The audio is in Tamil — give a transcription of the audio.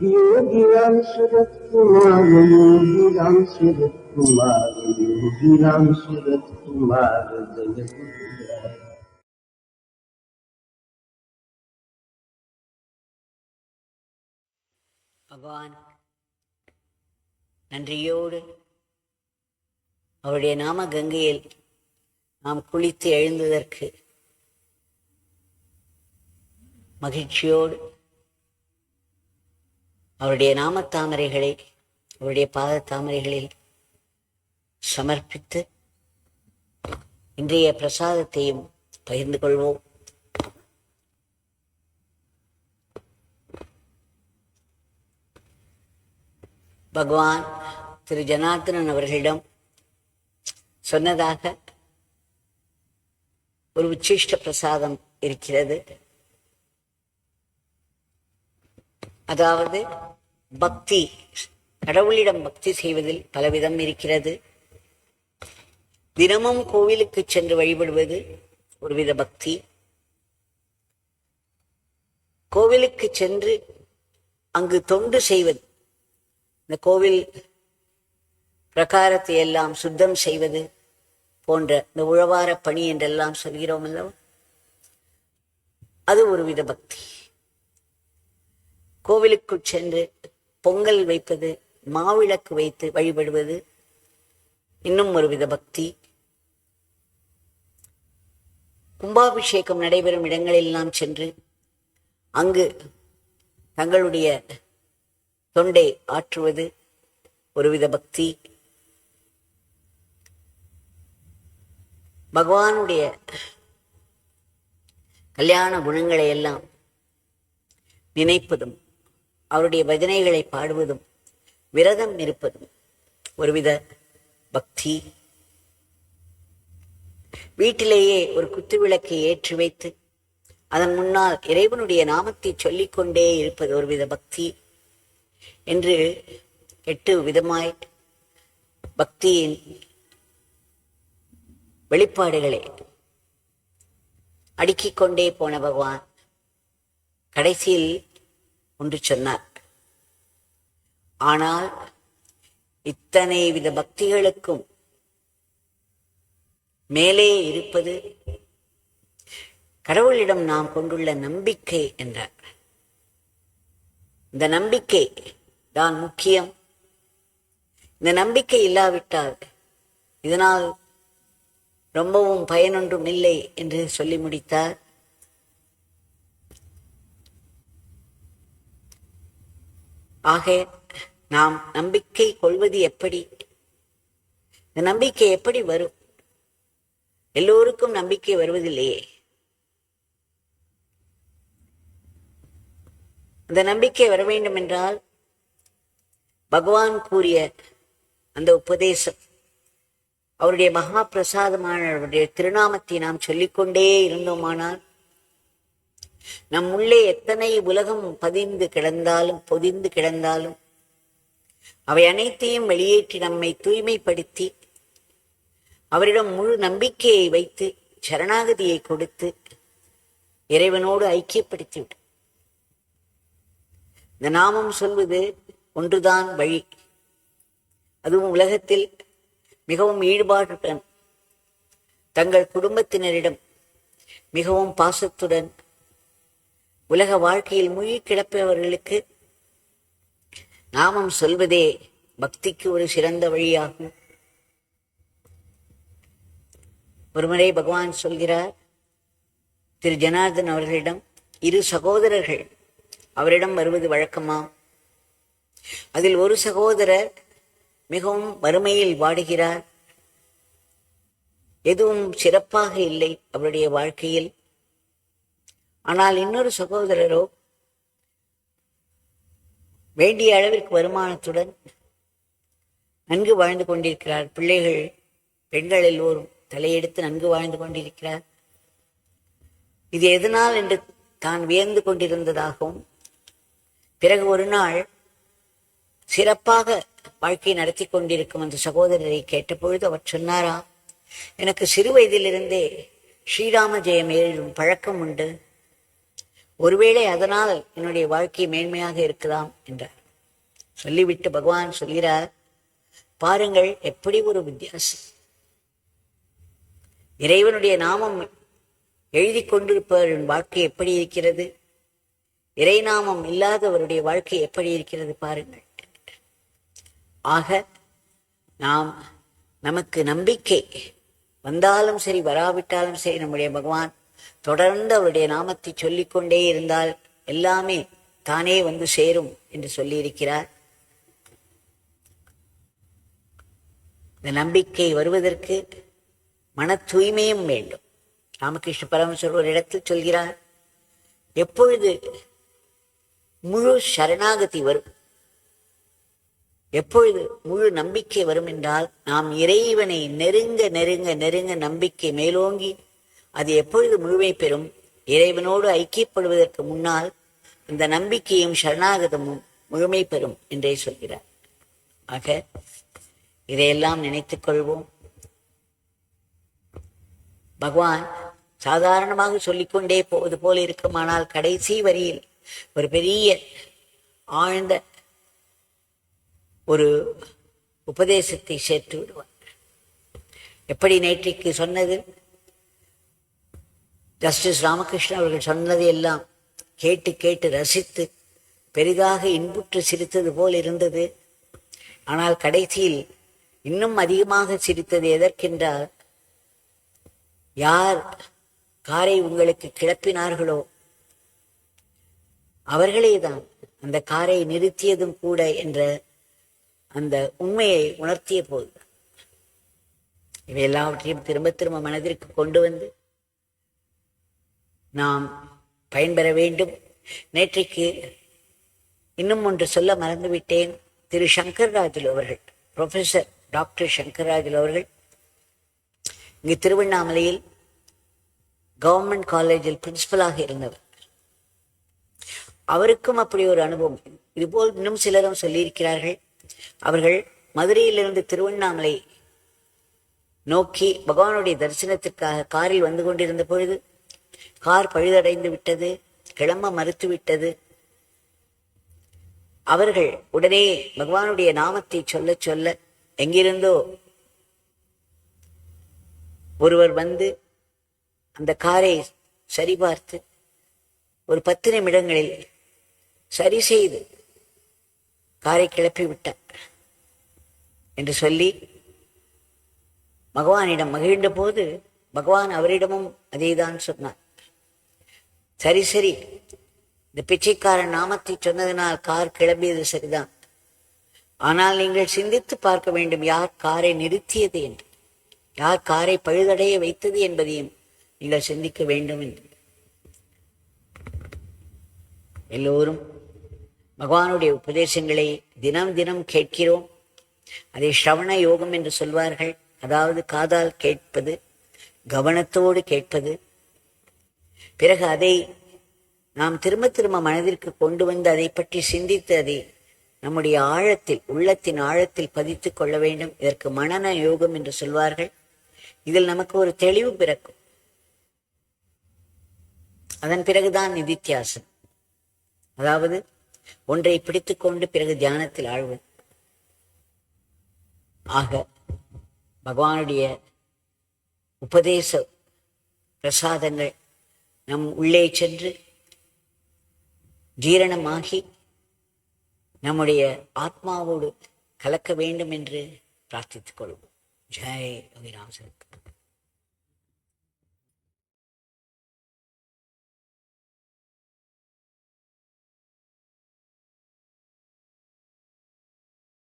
योगी राम सूरत कुमार, योगी राम सूरत कुमार, योगी राम सूरत कुमार जय गुरुराय। பகவான் நன்றியோடு அவருடைய நாம கங்கையில் நாம் குளித்து எழுந்ததற்கு மகிழ்ச்சியோடு அவருடைய நாம தாமரைகளை அவருடைய பாத தாமரைகளில் சமர்ப்பித்து இன்றைய பிரசாதத்தையும் பகிர்ந்து கொள்வோம். பகவான் திரு ஜனார்தனன் அவர்களிடம் சொன்னதாக ஒரு உச்சிஷ்ட பிரசாதம் இருக்கிறது. அதாவது பக்தி, கடவுளிடம் பக்தி செய்வதில் பலவிதம் இருக்கிறது. தினமும் கோவிலுக்கு சென்று வழிபடுவது ஒருவித பக்தி. கோவிலுக்கு சென்று அங்கு தொண்டு செய்வது, இந்த கோவில் பிரகாரத்தை எல்லாம் சுத்தம் செய்வது போன்ற இந்த உழவார பணி என்றெல்லாம் சொல்கிறோம் அல்லவா, அது ஒருவித பக்தி. கோவிலுக்குள் சென்று பொங்கல் வைப்பது, மாவிளக்கு வைத்து வழிபடுவது இன்னும் ஒருவித பக்தி. கும்பாபிஷேகம் நடைபெறும் இடங்களெல்லாம் சென்று அங்கு தங்களுடைய தொண்டை ஆற்றுவது ஒருவித பக்தி. பகவானுடைய கல்யாண குணங்களை எல்லாம் நினைப்பதும் அவருடைய பஜனைகளை பாடுவதும் விரதம் இருப்பதும் ஒருவித பக்தி. வீட்டிலேயே ஒரு குத்து விளக்கை ஏற்றி வைத்து அதன் முன்னால் இறைவனுடைய நாமத்தை சொல்லிக்கொண்டே இருப்பது ஒருவித பக்தி என்று 8 விதமாய் பக்தியின் வெளிப்பாடுகளை அடுக்கிக் கொண்டே போன பகவான் கடைசியில் ஒன்று சொன்னார். ஆனால் இத்தனை வித பக்திகளுக்கும் மேலே இருப்பது கடவுளிடம் நாம் கொண்டுள்ள நம்பிக்கை என்றார். இந்த நம்பிக்கை தான் முக்கியம். இந்த நம்பிக்கை இல்லாவிட்டால் இதனால் ரொம்பவும் பயனொன்றும் இல்லை என்று சொல்லி முடித்தார். ஆக நாம் நம்பிக்கை கொள்வது எப்படி? இந்த நம்பிக்கை எப்படி வரும்? எல்லோருக்கும் நம்பிக்கை வருவதில்லையே. அந்த நம்பிக்கை வர வேண்டும் என்றால் பகவான் கூறிய அந்த உபதேசம், அவருடைய மகா பிரசாதமான அவருடைய திருநாமத்தை நாம் சொல்லிக்கொண்டே இருந்தோமானால் நம் உள்ளே எத்தனை உலகம் பொதிந்து கிடந்தாலும் அவை அனைத்தையும் வெளியேற்றி நம்மை தூய்மைப்படுத்தி அவரிடம் முழு நம்பிக்கையை வைத்து சரணாகதியை கொடுத்து இறைவனோடு ஐக்கியப்படுத்திவிடும். இந்த நாமம் சொல்வது ஒன்றுதான் வழி. அதுவும் உலகத்தில் மிகவும் ஈடுபாட்டுடன் தங்கள் குடும்பத்தினரிடம் மிகவும் பாசத்துடன் உலக வாழ்க்கையில் மூழ்கி கிடப்பவர்களுக்கு நாமம் சொல்வதே பக்திக்கு ஒரு சிறந்த வழியாகும். ஒருமுறை பகவான் சொல்கிறார், திரு ஜனார்தன் அவர்களிடம் 2 சகோதரர்கள் அவரிடம் வருவது வழக்கமாம். அதில் ஒரு சகோதரர் மிகவும் வறுமையில் வாடுகிறார். எதுவும் சிறப்பாக இல்லை அவருடைய வாழ்க்கையில். ஆனால் இன்னொரு சகோதரரோ வேண்டிய அளவிற்கு வருமானத்துடன் நன்கு வாழ்ந்து கொண்டிருக்கிறார். பிள்ளைகள், பெண்கள் எல்லோரும் தலையெடுத்து நன்கு வாழ்ந்து கொண்டிருக்கிறார். இது எதனால் என்று தான் வியந்து கொண்டிருந்ததாகவும், பிறகு ஒரு நாள் சிறப்பாக வாழ்க்கை நடத்தி கொண்டிருக்கும் அந்த சகோதரரை கேட்டபொழுது அவர் சொன்னாரா, எனக்கு சிறு வயதிலிருந்தே ஸ்ரீராம ஜெயம் எழுதும் பழக்கம் உண்டு. ஒருவேளை அதனால் என்னுடைய வாழ்க்கை மேன்மையாக இருக்கலாம் என்றார். சொல்லிவிட்டு பகவான் சொல்கிறார், பாருங்கள் எப்படி ஒரு வித்தியாசம். இறைவனுடைய நாமம் எழுதி கொண்டிருப்பவரின் வாழ்க்கை எப்படி இருக்கிறது, இறைநாமம் இல்லாதவருடைய வாழ்க்கை எப்படி இருக்கிறது பாருங்கள். ஆக நமக்கு நம்பிக்கை வந்தாலும் சரி வராவிட்டாலும் சரி, நம்முடைய பகவான் தொடர்ந்து அவருடைய நாமத்தை சொல்லிக்கொண்டே இருந்தால் எல்லாமே தானே வந்து சேரும் என்று சொல்லியிருக்கிறார். இந்த நம்பிக்கை வருவதற்கு மன தூய்மையும் வேண்டும். ராமகிருஷ்ண பரமஹம்சர் ஒரு இடத்தில் சொல்கிறார், எப்பொழுது முழு சரணாகதி வரும், எப்பொழுது முழு நம்பிக்கை வரும் என்றால், நாம் இறைவனை நெருங்க நெருங்க நெருங்க நம்பிக்கை மேலோங்கி அது எப்பொழுது முழுமை பெறும், இறைவனோடு ஐக்கியப்படுவதற்கு முன்னால் அந்த நம்பிக்கையும் சரணாகதமும் முழுமை பெறும் என்றே சொல்கிறார். ஆக இதையெல்லாம் நினைத்துக் கொள்வோம். பகவான் சாதாரணமாக சொல்லிக்கொண்டே போவது போல இருக்குமானால் கடைசி வரியில் ஒரு பெரிய ஆழ்ந்த ஒரு உபதேசத்தை சேர்த்து விடுவார். எப்படி நேற்றைக்கு சொன்னது, ஜஸ்டிஸ் ராமகிருஷ்ணன் அவர்கள் சொன்னதை எல்லாம் கேட்டு கேட்டு ரசித்து பெரிதாக இன்புற்று சிரித்தது போல் இருந்தது. ஆனால் கடைசியில் இன்னும் அதிகமாக சிரித்தது எதற்கென்றால், யார் காரை உங்களுக்கு கிளப்பினார்களோ அவர்களே தான் அந்த காரை நிறுத்தியதும் கூட என்ற அந்த உண்மையை உணர்த்திய போது இவை எல்லாவற்றையும் திரும்ப திரும்ப மனதிற்கு கொண்டு வந்து நாம் பயன்பெற வேண்டும். நேற்றைக்கு இன்னும் ஒன்று சொல்ல மறந்துவிட்டேன். திரு சங்கர்ராஜுலு அவர்கள், ப்ரொஃபஸர் டாக்டர் சங்கர்ராஜுலு அவர்கள் இங்கு திருவண்ணாமலையில் கவர்மெண்ட் காலேஜில் பிரின்சிபலாக இருந்தவர். அவருக்கும் அப்படி ஒரு அனுபவம் இதுபோல் இன்னும் சிலரும் சொல்லியிருக்கிறார்கள். அவர்கள் மதுரையிலிருந்து திருவண்ணாமலை நோக்கி பகவானுடைய தரிசனத்திற்காக காரில் வந்து கொண்டிருந்த பொழுது கார் பழுதடைந்து விட்டது, கிளம்ப மறுத்து விட்டது. அவர்கள் உடனே பகவானுடைய நாமத்தை சொல்ல சொல்ல எங்கிருந்தோ ஒருவர் வந்து அந்த காரை சரிபார்த்து ஒரு 10 நிமிடங்களில் சரி செய்து காரை கிளப்பி விட்டார் என்று சொல்லி பகவானிடம் மகிழ்ந்த போது பகவான் அவரிடமும் அதேதான் சொன்னார். சரி சரி, இந்த பிச்சைக்காரன் நாமத்தை சொன்னதனால் கார் கிளம்பியது சரிதான், ஆனால் நீங்கள் சிந்தித்து பார்க்க வேண்டும் யார் காரை நிறுத்தியது என்று, யார் காரை பழுதடைய வைத்தது என்பதையும் நீங்கள் சிந்திக்க வேண்டும் என்று. எல்லோரும் பகவானுடைய உபதேசங்களை தினம் தினம் கேட்கிறோம். அதை ஸ்ரவண யோகம் என்று சொல்வார்கள். அதாவது காதால் கேட்பது, கவனத்தோடு கேட்பது. பிறகு அதை நாம் திரும்ப திரும்ப மனதிற்கு கொண்டு வந்து அதை பற்றி சிந்தித்து அதை நம்முடைய ஆழத்தில், உள்ளத்தின் ஆழத்தில் பதித்துக் கொள்ள வேண்டும். இதற்கு மனன யோகம் என்று சொல்வார்கள். இதில் நமக்கு ஒரு தெளிவு பிறக்கும். அதன் பிறகுதான் நிதித்தியாசனம், அதாவது ஒன்றை பிடித்துக் கொண்டு பிறகு தியானத்தில் ஆழ்வது. ஆக பகவானுடைய உபதேச பிரசாதங்கள் நம் உள்ளே சென்று ஜீரணமாகி நம்முடைய ஆத்மாவோடு கலக்க வேண்டும் என்று பிரார்த்தித்துக் கொள்வோம். ஜெய் யோகிராம் சரத்.